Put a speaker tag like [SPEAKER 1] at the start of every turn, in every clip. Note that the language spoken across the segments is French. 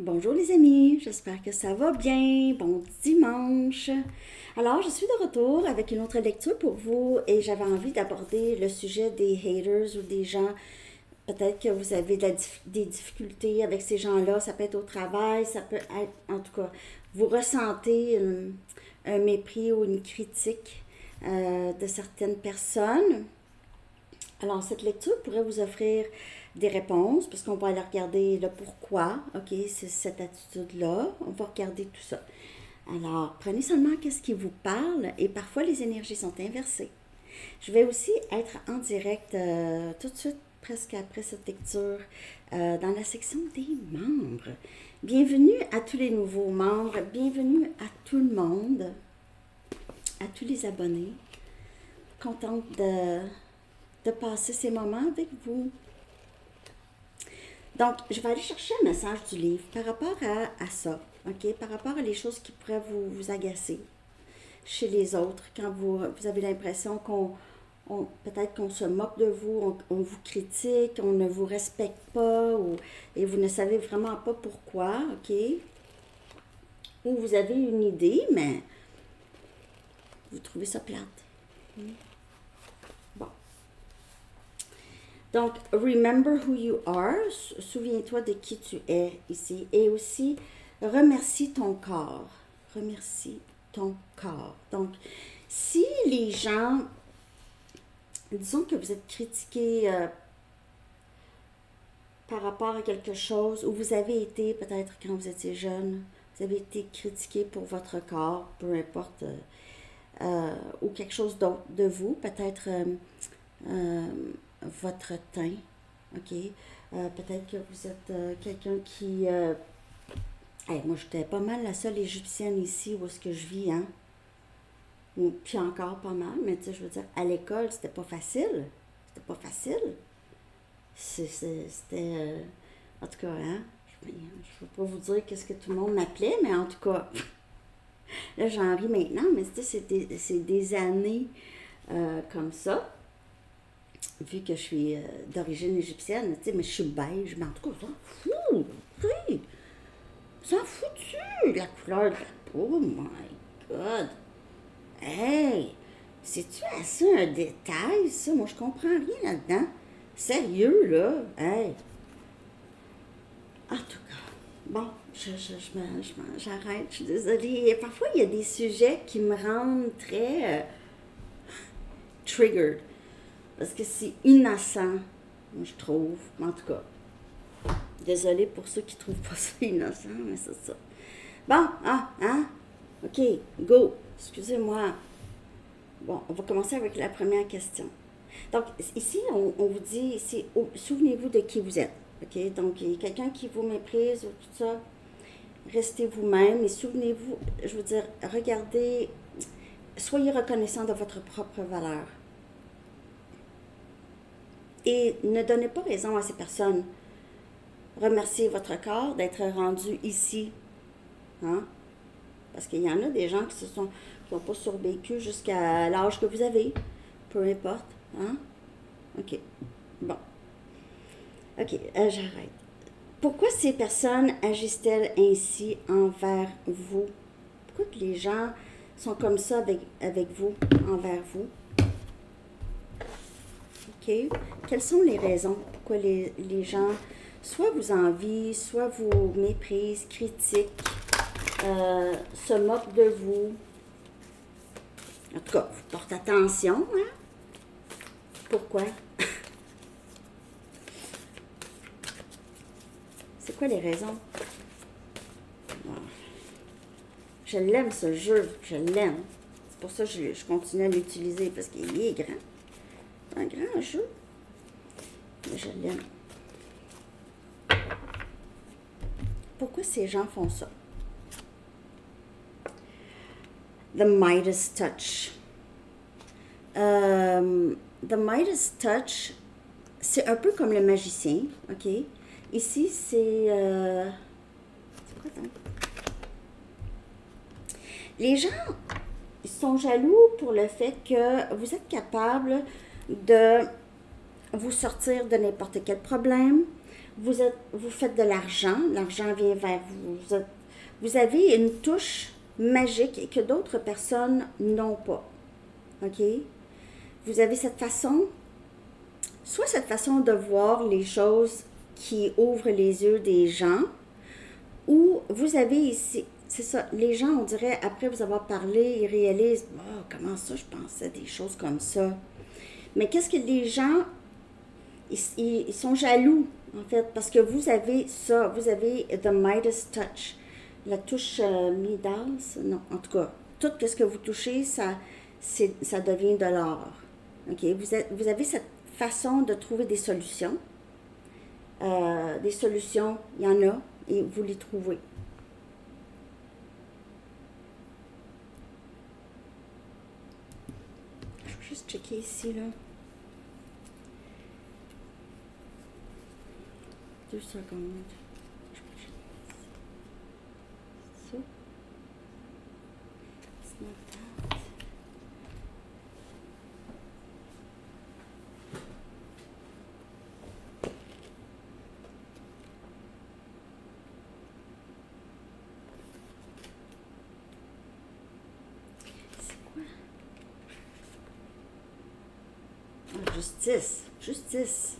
[SPEAKER 1] Bonjour les amis, j'espère que ça va bien. Bon dimanche. Alors, je suis de retour avec une autre lecture pour vous et j'avais envie d'aborder le sujet des haters ou des gens, peut-être que vous avez des difficultés avec ces gens-là, ça peut être au travail, ça peut être, en tout cas, vous ressentez un mépris ou une critique de certaines personnes. Alors, cette lecture pourrait vous offrir des réponses, parce qu'on va aller regarder le pourquoi, ok, c'est cette attitude-là, on va regarder tout ça. Alors, prenez seulement qu'est-ce qui vous parle, et parfois les énergies sont inversées. Je vais aussi être en direct tout de suite, presque après cette lecture, dans la section des membres. Bienvenue à tous les nouveaux membres, bienvenue à tout le monde, à tous les abonnés. Contente de passer ces moments avec vous. Donc, je vais aller chercher un message du livre par rapport à ça, ok? Par rapport à les choses qui pourraient vous agacer chez les autres, quand vous avez l'impression peut-être qu'on se moque de vous, on vous critique, on ne vous respecte pas, et vous ne savez vraiment pas pourquoi, ok? Ou vous avez une idée, mais vous trouvez ça plate. Bon. Donc, remember who you are, souviens-toi de qui tu es ici. Et aussi, remercie ton corps. Remercie ton corps. Donc, si les gens, disons que vous êtes critiqué par rapport à quelque chose, ou vous avez été, peut-être quand vous étiez jeune, vous avez été critiqué pour votre corps, peu importe, ou quelque chose d'autre de vous, peut-être votre teint, ok? Peut-être que vous êtes quelqu'un qui... moi, j'étais pas mal la seule égyptienne ici où est-ce que je vis, hein? Puis encore pas mal, mais tu sais, je veux dire, à l'école, c'était pas facile. C'était pas facile. C'était... en tout cas, hein? Je ne vais pas vous dire qu'est-ce que tout le monde m'appelait, mais en tout cas... là, j'en ris maintenant, mais c'est des années comme ça. Vu que je suis d'origine égyptienne, tu sais, mais je suis beige, mais en tout cas, on s'en fout, oui, on s'en fout-tu, la couleur de la peau, oh my God, hey, c'est-tu assez un détail, ça, moi, je comprends rien là-dedans, sérieux, là, hey, en tout cas, bon, j'arrête, je suis désolée, parfois, il y a des sujets qui me rendent très triggered. Parce que c'est innocent, moi je trouve. En tout cas, désolée pour ceux qui ne trouvent pas ça innocent, mais c'est ça. Bon, hein? OK, go. Excusez-moi. Bon, on va commencer avec la première question. Donc, ici, on vous dit, souvenez-vous de qui vous êtes. OK? Donc, il y a quelqu'un qui vous méprise ou tout ça. Restez vous-même et souvenez-vous, je veux dire, regardez, soyez reconnaissant de votre propre valeur. Et ne donnez pas raison à ces personnes. Remerciez votre corps d'être rendu ici. Hein? Parce qu'il y en a des gens qui n'ont pas survécu jusqu'à l'âge que vous avez. Peu importe. Hein? OK. Bon. OK, j'arrête. Pourquoi ces personnes agissent-elles ainsi envers vous? Pourquoi que les gens sont comme ça avec vous, envers vous? OK. Quelles sont les raisons pourquoi les gens soit vous envient, soit vous méprisent, critiquent, se moquent de vous? En tout cas, vous portez attention, hein? Pourquoi? C'est quoi les raisons? Je l'aime ce jeu, je l'aime. C'est pour ça que je continue à l'utiliser parce qu'il est grand. Un grand jeu. Mais je l'aime. Pourquoi ces gens font ça? The Midas Touch. The Midas Touch, c'est un peu comme le magicien, ok? Ici, c'est quoi donc? Les gens, ils sont jaloux pour le fait que vous êtes capable de vous sortir de n'importe quel problème. vous faites de l'argent vient vers vous. Vous avez une touche magique que d'autres personnes n'ont pas. OK? Vous avez cette façon, soit cette façon de voir les choses qui ouvrent les yeux des gens, ou vous avez ici, c'est ça, les gens, on dirait, après vous avoir parlé, ils réalisent, oh, comment ça, je pensais des choses comme ça. Mais qu'est-ce que les gens, ils sont jaloux, en fait, parce que vous avez ça, vous avez the Midas touch, la touche Midas, non, en tout cas, tout ce que vous touchez, ça devient de l'or. OK? Vous avez cette façon de trouver des solutions. Des solutions, il y en a, et vous les trouvez. Je vais juste checker ici, là. 2 secondes. Ça. C'est not that. Justice. Justice.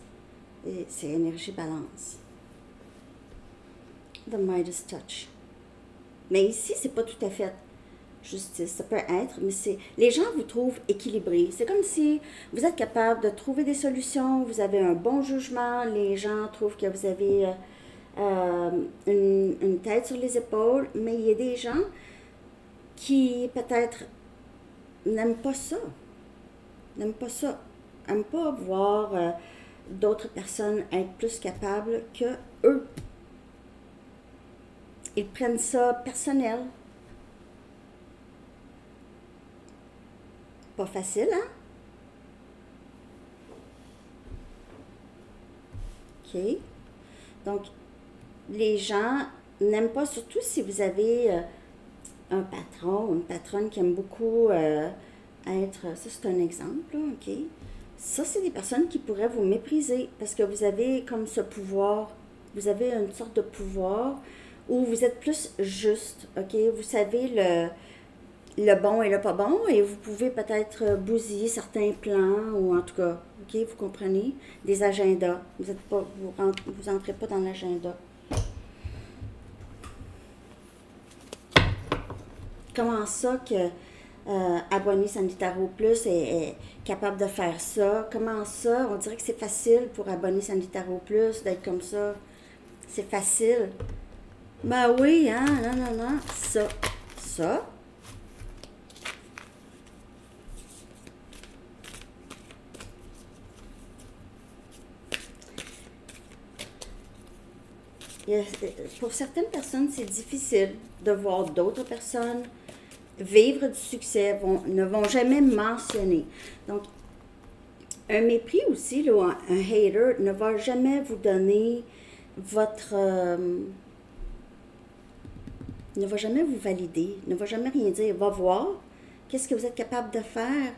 [SPEAKER 1] Et c'est énergie balance. The Midas touch. Mais ici, c'est pas tout à fait justice. Ça peut être, mais c'est... Les gens vous trouvent équilibré. C'est comme si vous êtes capable de trouver des solutions, vous avez un bon jugement, les gens trouvent que vous avez une tête sur les épaules, mais il y a des gens qui, peut-être, n'aiment pas ça. N'aiment pas ça. N'aiment pas voir d'autres personnes être plus capables que eux. Ils prennent ça personnel. Pas facile, hein? OK. Donc, les gens n'aiment pas, surtout si vous avez un patron ou une patronne qui aime beaucoup être... Ça, c'est un exemple, là, OK? Ça, c'est des personnes qui pourraient vous mépriser parce que vous avez comme ce pouvoir. Vous avez une sorte de pouvoir où vous êtes plus juste, OK? Vous savez le bon et le pas bon et vous pouvez peut-être bousiller certains plans ou en tout cas, OK? Vous comprenez? Des agendas. Vous entrez pas dans l'agenda. Comment ça que abonné Sandy Tarot Plus est capable de faire ça? Comment ça? On dirait que c'est facile pour abonner Sandy Tarot Plus d'être comme ça. C'est facile. Ben oui, hein? Non. Ça. Pour certaines personnes, c'est difficile de voir d'autres personnes vivre du succès, ne vont jamais mentionner. Donc, un mépris aussi, là, un hater, ne va jamais vous donner votre... ne va jamais vous valider, ne va jamais rien dire. Il va voir qu'est-ce que vous êtes capable de faire,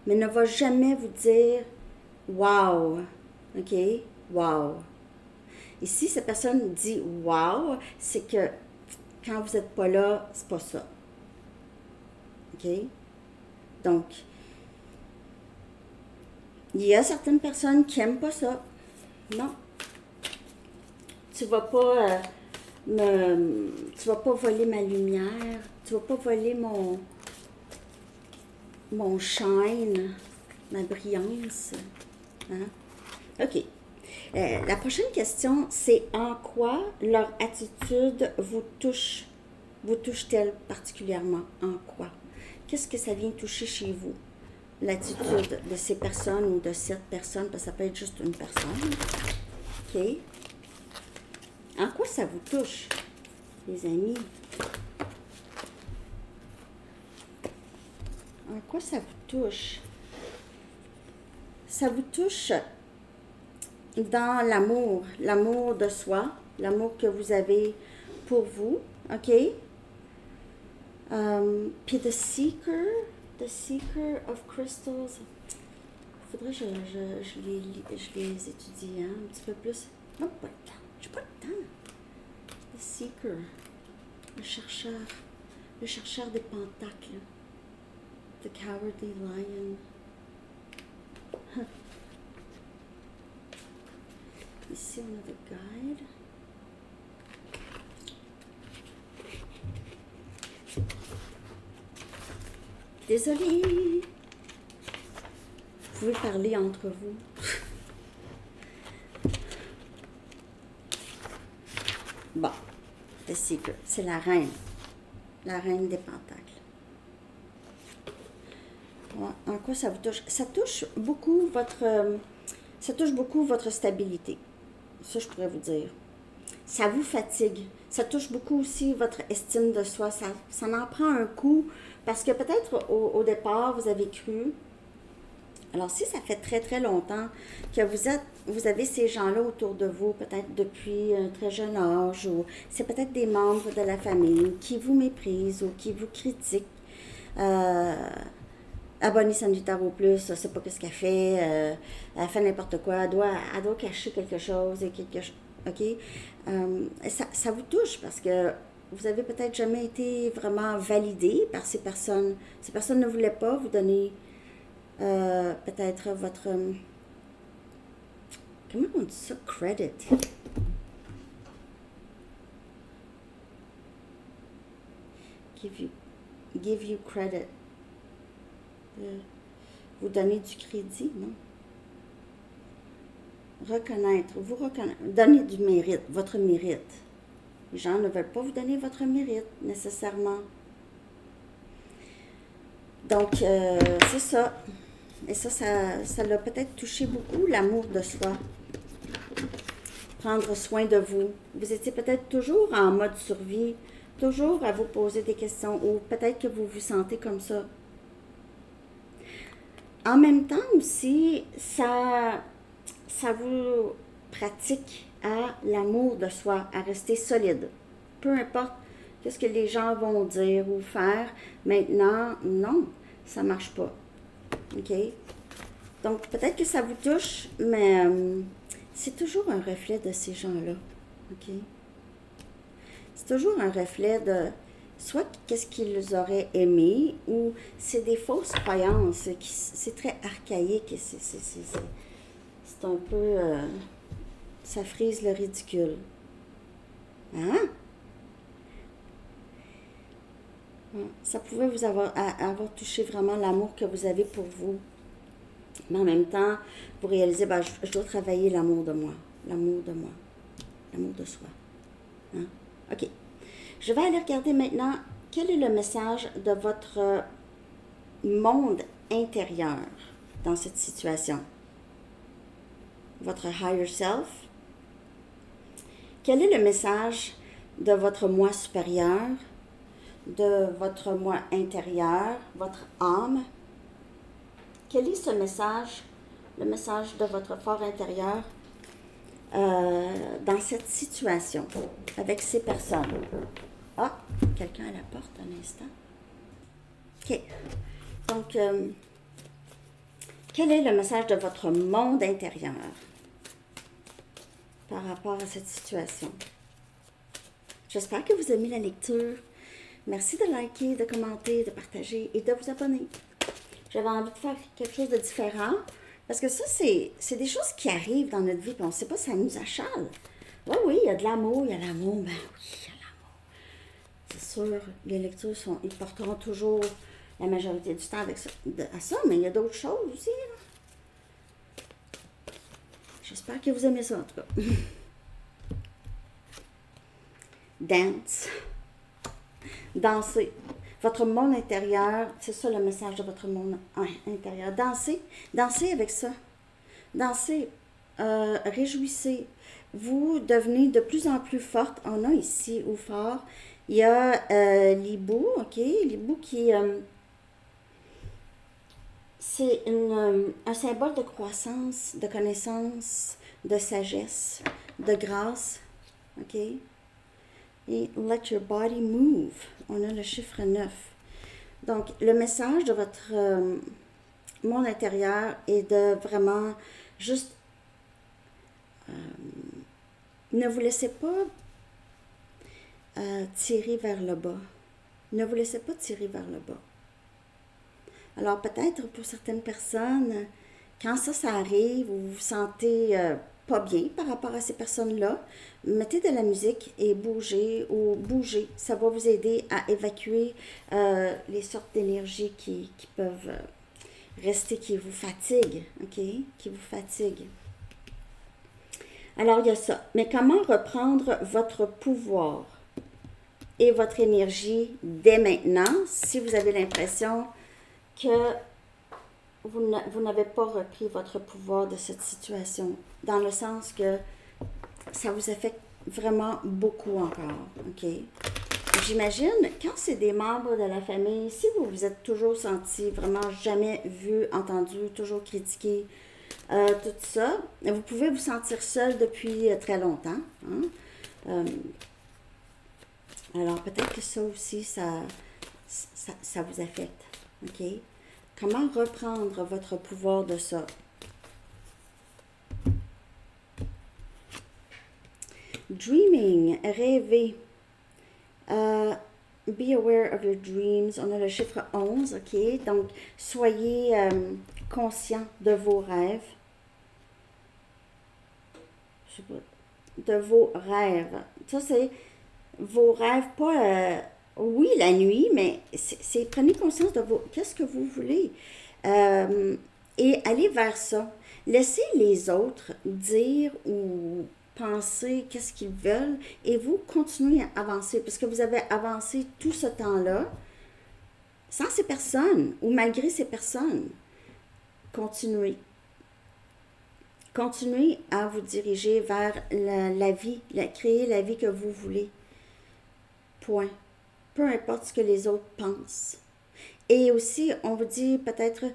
[SPEAKER 1] mais ne va jamais vous dire « wow ». OK? Wow. Et si cette personne dit « wow », c'est que quand vous n'êtes pas là, c'est pas ça. OK? Donc, il y a certaines personnes qui n'aiment pas ça. Non. Tu vas pas tu vas pas voler ma lumière. Tu vas pas voler mon shine, ma brillance. Hein? OK. La prochaine question, c'est en quoi leur attitude vous touche-t-elle particulièrement? En quoi? Qu'est-ce que ça vient toucher chez vous? L'attitude de ces personnes ou de cette personne, parce que ça peut être juste une personne. OK? En quoi ça vous touche, les amis? En quoi ça vous touche? Ça vous touche dans l'amour de soi, l'amour que vous avez pour vous, OK? Puis The Seeker of Crystals, il faudrait que je les étudie un petit peu plus. Oh, pas de carte. J'ai pas le temps. The Seeker. Le chercheur des pentacles. The Cowardly Lion. Ici, on a The Guide. Désolée. Vous pouvez parler entre vous. Bon, The Secret, c'est la reine des pentacles. En quoi ça vous touche? Ça touche beaucoup votre stabilité. Ça, je pourrais vous dire. Ça vous fatigue. Ça touche beaucoup aussi votre estime de soi. Ça en prend un coup parce que peut-être au départ, vous avez cru. Alors, si ça fait très, très longtemps que vous avez ces gens-là autour de vous, peut-être depuis un très jeune âge, ou c'est peut-être des membres de la famille qui vous méprisent ou qui vous critiquent. Abonnée Sandu Tarot Plus, je ne sais pas ce qu'elle fait, elle fait n'importe quoi, elle doit cacher quelque chose, OK? Ça vous touche parce que vous avez peut-être jamais été vraiment validé par ces personnes. Ces personnes ne voulaient pas vous donner peut-être votre... comment on dit ça? Credit. Give you credit. Vous donner du crédit, non? Reconnaître, donner du mérite, votre mérite. Les gens ne veulent pas vous donner votre mérite, nécessairement. Donc, c'est ça. Et ça l'a peut-être touché beaucoup, l'amour de soi. Prendre soin de vous. Vous étiez peut-être toujours en mode survie, toujours à vous poser des questions, ou peut-être que vous vous sentez comme ça. En même temps aussi, ça vous pratique à l'amour de soi, à rester solide. Peu importe ce que les gens vont dire ou faire, maintenant, non, ça ne marche pas. OK? Donc, peut-être que ça vous touche, mais c'est toujours un reflet de ces gens-là. OK? C'est toujours un reflet de soit qu'est-ce qu'ils auraient aimé, ou c'est des fausses croyances, c'est très archaïque, et c'est un peu... ça frise le ridicule. Hein? Ça pouvait vous avoir touché vraiment l'amour que vous avez pour vous. Mais en même temps, vous réalisez, ben, je dois travailler l'amour de moi. L'amour de moi. L'amour de soi. Hein? OK. Je vais aller regarder maintenant quel est le message de votre monde intérieur dans cette situation. Votre higher self. Quel est le message de votre moi supérieur, de votre moi intérieur, votre âme? Quel est ce message, le message de votre fort intérieur dans cette situation, avec ces personnes? Ah, quelqu'un à la porte un instant. OK. Donc, quel est le message de votre monde intérieur par rapport à cette situation? J'espère que vous aimez la lecture. Merci de liker, de commenter, de partager et de vous abonner. J'avais envie de faire quelque chose de différent parce que ça, c'est des choses qui arrivent dans notre vie et on ne sait pas, ça nous achale. Oui, il y a de l'amour, ben oui, il y a l'amour. C'est sûr, les lectures, ils porteront toujours la majorité du temps avec ça, à ça, mais il y a d'autres choses aussi. J'espère que vous aimez ça, en tout cas. Dance. Danser. Votre monde intérieur, c'est ça le message de votre monde intérieur. Dansez. Dansez avec ça. Dansez. Réjouissez. Vous devenez de plus en plus forte. On a ici, ou fort, il y a l'hibou, OK? L'hibou qui... c'est un symbole de croissance, de connaissance, de sagesse, de grâce, OK? Et let your body move. On a le chiffre 9. Donc, le message de votre monde intérieur est de vraiment juste ne vous laissez pas tirer vers le bas. Ne vous laissez pas tirer vers le bas. Alors peut-être pour certaines personnes, quand ça arrive, vous vous sentez pas bien par rapport à ces personnes-là, mettez de la musique et bougez ou bougez. Ça va vous aider à évacuer les sortes d'énergie qui peuvent rester, qui vous fatiguent, ok? Qui vous fatiguent. Alors il y a ça. Mais comment reprendre votre pouvoir et votre énergie dès maintenant si vous avez l'impression que vous n'avez pas repris votre pouvoir de cette situation, dans le sens que ça vous affecte vraiment beaucoup encore, ok? J'imagine, quand c'est des membres de la famille, si vous vous êtes toujours senti vraiment jamais vu, entendu, toujours critiqué, tout ça, vous pouvez vous sentir seul depuis très longtemps, hein? Alors peut-être que ça aussi, ça vous affecte, ok? Comment reprendre votre pouvoir de ça? Dreaming, rêver. Be aware of your dreams. On a le chiffre 11, ok? Donc, soyez conscient de vos rêves. Je sais pas. De vos rêves. Ça, c'est vos rêves, pas... oui, la nuit, mais c'est prenez conscience de vos... Qu'est-ce que vous voulez? Et allez vers ça. Laissez les autres dire ou penser qu'est-ce qu'ils veulent et vous continuez à avancer parce que vous avez avancé tout ce temps-là sans ces personnes ou malgré ces personnes. Continuez. Continuez à vous diriger vers la vie, créer la vie que vous voulez. Point. Peu importe ce que les autres pensent. Et aussi, on vous dit peut-être,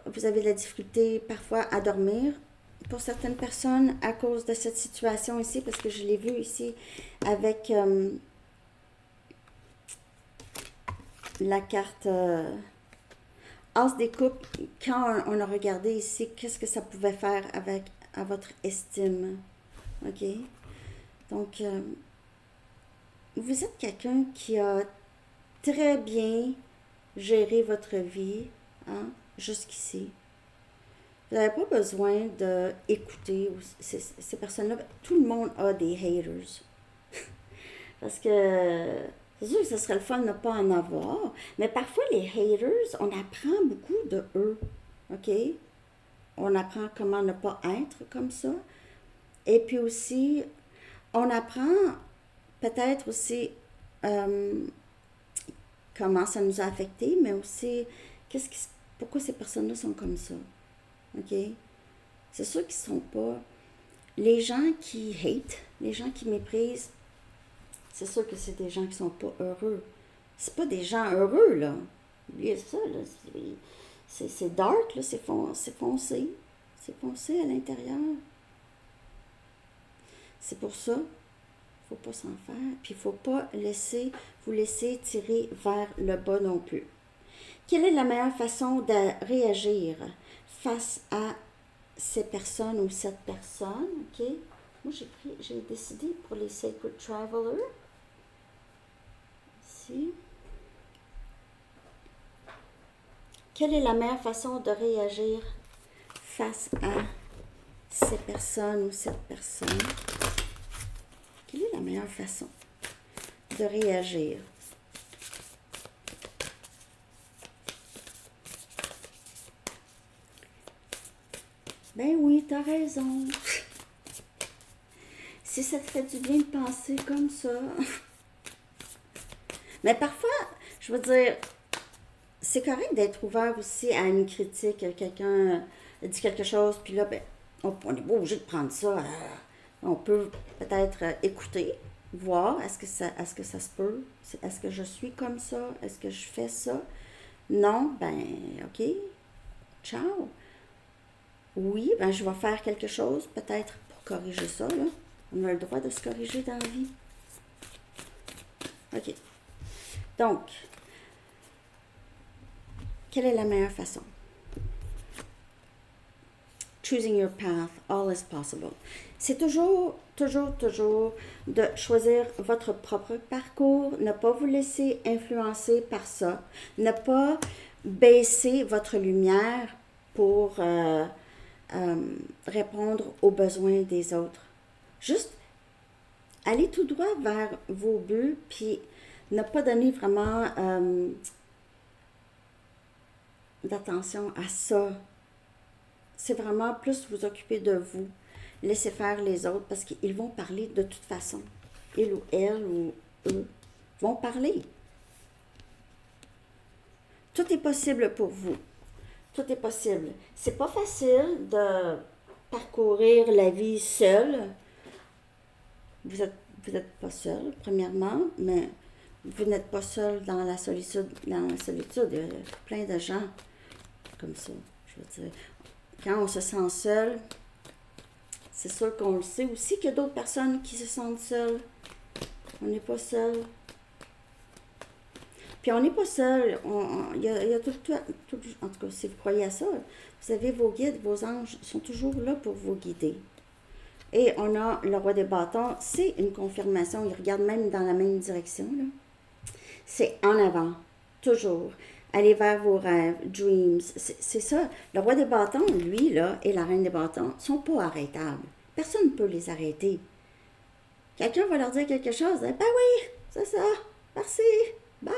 [SPEAKER 1] vous avez de la difficulté parfois à dormir. Pour certaines personnes, à cause de cette situation ici, parce que je l'ai vu ici avec la carte As des coupes, quand on a regardé ici, qu'est-ce que ça pouvait faire à votre estime. OK? Donc, vous êtes quelqu'un qui a très bien géré votre vie, hein, jusqu'ici. Vous n'avez pas besoin d'écouter ces personnes-là. Tout le monde a des haters. Parce que c'est sûr que ce serait le fun de ne pas en avoir. Mais parfois, les haters, on apprend beaucoup de eux. OK? On apprend comment ne pas être comme ça. Et puis aussi, on apprend peut-être aussi comment ça nous a affecté, mais aussi pourquoi ces personnes-là sont comme ça. OK? C'est sûr qu'ils ne sont pas... Les gens qui hate, les gens qui méprisent, c'est sûr que c'est des gens qui ne sont pas heureux. C'est pas des gens heureux, là. Oubliez ça, là. C'est dark, là. C'est foncé. C'est foncé à l'intérieur. C'est pour ça. Faut pas s'en faire. Puis il faut pas vous laisser tirer vers le bas non plus. Quelle est la meilleure façon de réagir face à ces personnes ou cette personne? OK? Moi, j'ai décidé pour les Sacred Travelers. Ici. Quelle est la meilleure façon de réagir face à ces personnes ou cette personne? Quelle est la meilleure façon de réagir? Ben oui, t'as raison. Si ça te fait du bien de penser comme ça. Mais parfois, je veux dire, c'est correct d'être ouvert aussi à une critique. Quelqu'un dit quelque chose, puis là, ben, on n'est pas obligé de prendre ça. On peut peut-être écouter, voir, est-ce que ça se peut? Est-ce que je suis comme ça? Est-ce que je fais ça? Non, ben, OK. Ciao. Oui, ben je vais faire quelque chose, peut-être pour corriger ça, là. On a le droit de se corriger dans la vie. OK. Donc, quelle est la meilleure façon? Choosing your path, all is possible. C'est toujours toujours, toujours de choisir votre propre parcours, ne pas vous laisser influencer par ça, ne pas baisser votre lumière pour répondre aux besoins des autres. Juste aller tout droit vers vos buts, puis ne pas donner vraiment d'attention à ça. C'est vraiment plus vous occuper de vous. Laissez faire les autres parce qu'ils vont parler de toute façon. Il ou elle ou eux vont parler. Tout est possible pour vous. Tout est possible. C'est pas facile de parcourir la vie seule. Vous êtes pas seul, premièrement, mais vous n'êtes pas seul dans la solitude. Dans la solitude, il y a plein de gens comme ça. Je veux dire, quand on se sent seul, c'est sûr qu'on le sait aussi qu'il y a d'autres personnes qui se sentent seules. On n'est pas seul. Puis on n'est pas seul. Il y a tout, en tout cas, si vous croyez à ça, vous avez vos guides, vos anges sont toujours là pour vous guider. Et on a le roi des bâtons, c'est une confirmation. Il regarde même dans la même direction, là. C'est en avant, toujours. Allez vers vos rêves, dreams. C'est ça. Le roi des bâtons, lui, là, et la reine des bâtons, ne sont pas arrêtables. Personne ne peut les arrêter. Quelqu'un va leur dire quelque chose. Ben oui, c'est ça. Merci. Bye.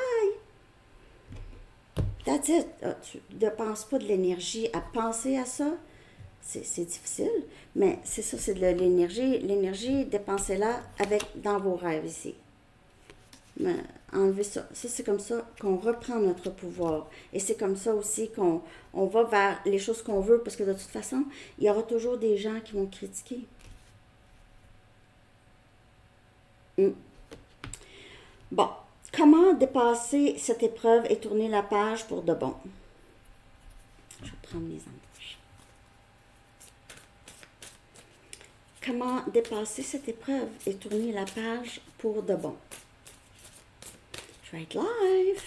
[SPEAKER 1] That's it. Tu ne dépenses pas de l'énergie à penser à ça. C'est difficile, mais c'est ça, c'est de l'énergie. L'énergie, dépensez-la dans vos rêves ici. Mais enlevez ça. Ça, c'est comme ça qu'on reprend notre pouvoir. Et c'est comme ça aussi qu'on va vers les choses qu'on veut, parce que de toute façon, il y aura toujours des gens qui vont critiquer. Bon. Comment dépasser cette épreuve et tourner la page pour de bon? Je vais prendre mes anges. Comment dépasser cette épreuve et tourner la page pour de bon? Je vais être live.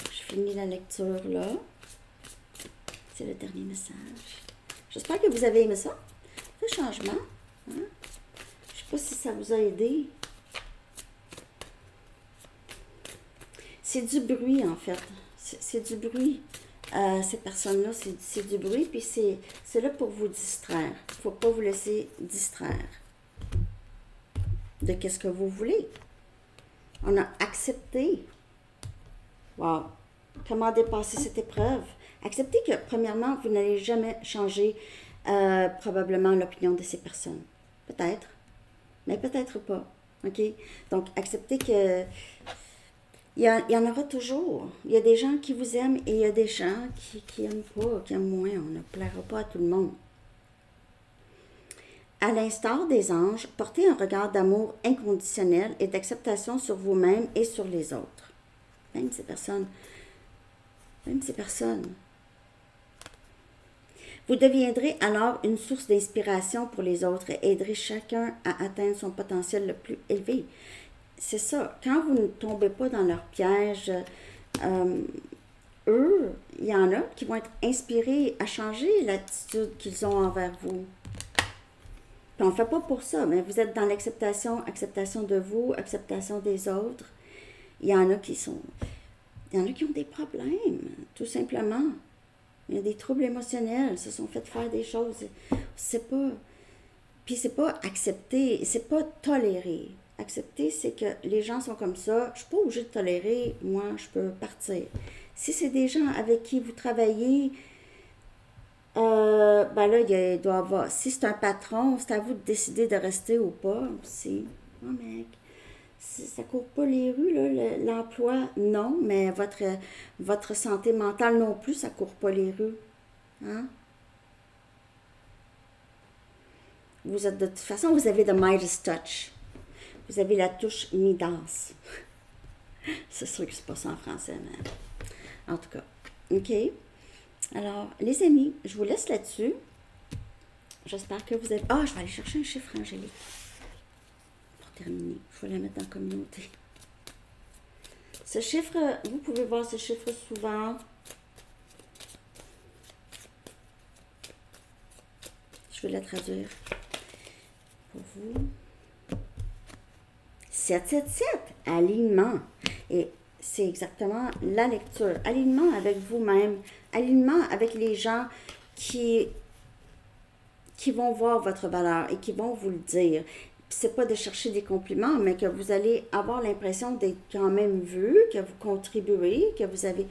[SPEAKER 1] Je finis la lecture là. C'est le dernier message. J'espère que vous avez aimé ça. Le changement. Hein? Je ne sais pas si ça vous a aidé. C'est du bruit, en fait. C'est du bruit. Ces personnes-là, c'est du bruit, puis c'est là pour vous distraire. Il ne faut pas vous laisser distraire de qu'est-ce que vous voulez. On a accepté. Wow! Comment dépasser cette épreuve? Acceptez que, premièrement, vous n'allez jamais changer probablement l'opinion de ces personnes. Peut-être, mais peut-être pas. OK? Donc, acceptez que il y en aura toujours. Il y a des gens qui vous aiment et il y a des gens qui n'aiment pas, qui aiment moins. On ne plaira pas à tout le monde. À l'instar des anges, portez un regard d'amour inconditionnel et d'acceptation sur vous-même et sur les autres. Même ces personnes. Vous deviendrez alors une source d'inspiration pour les autres et aiderez chacun à atteindre son potentiel le plus élevé. C'est ça. Quand vous ne tombez pas dans leur piège, eux, il y en a qui vont être inspirés à changer l'attitude qu'ils ont envers vous. Puis on ne fait pas pour ça, mais vous êtes dans l'acceptation, acceptation de vous, acceptation des autres. Il y en a qui ont des problèmes, tout simplement. Il y a des troubles émotionnels, se sont fait faire des choses. C'est pas. Puis c'est pas accepter, c'est pas tolérer. Accepter, c'est que les gens sont comme ça. Je ne suis pas obligée de tolérer. Moi, je peux partir. Si c'est des gens avec qui vous travaillez, ben là, il doit y avoir. Si c'est un patron, c'est à vous de décider de rester ou pas aussi. Oh, mec. Ça ne court pas les rues, là. L'emploi, non, mais votre santé mentale non plus, ça ne court pas les rues. Hein? Vous êtes de toute façon, vous avez the Midas touch. Vous avez la touche Midas. C'est sûr que c'est pas ça en français, mais en tout cas. OK? Alors, les amis, je vous laisse là-dessus. J'espère que vous avez... Ah, je vais aller chercher un chiffre angélique. Pour terminer, je vais la mettre dans la communauté. Ce chiffre, vous pouvez voir ce chiffre souvent. Je vais la traduire pour vous. 777, alignement. Et c'est exactement la lecture. Alignement avec vous-même, alignement avec les gens qui vont voir votre valeur et qui vont vous le dire. C'est pas de chercher des compliments, mais que vous allez avoir l'impression d'être quand même vu, que vous contribuez, que vous avez,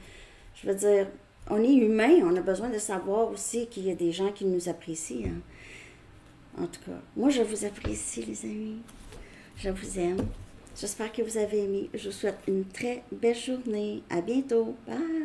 [SPEAKER 1] je veux dire, on est humain, on a besoin de savoir aussi qu'il y a des gens qui nous apprécient. Hein. En tout cas, moi je vous apprécie les amis, je vous aime. J'espère que vous avez aimé. Je vous souhaite une très belle journée. À bientôt. Bye!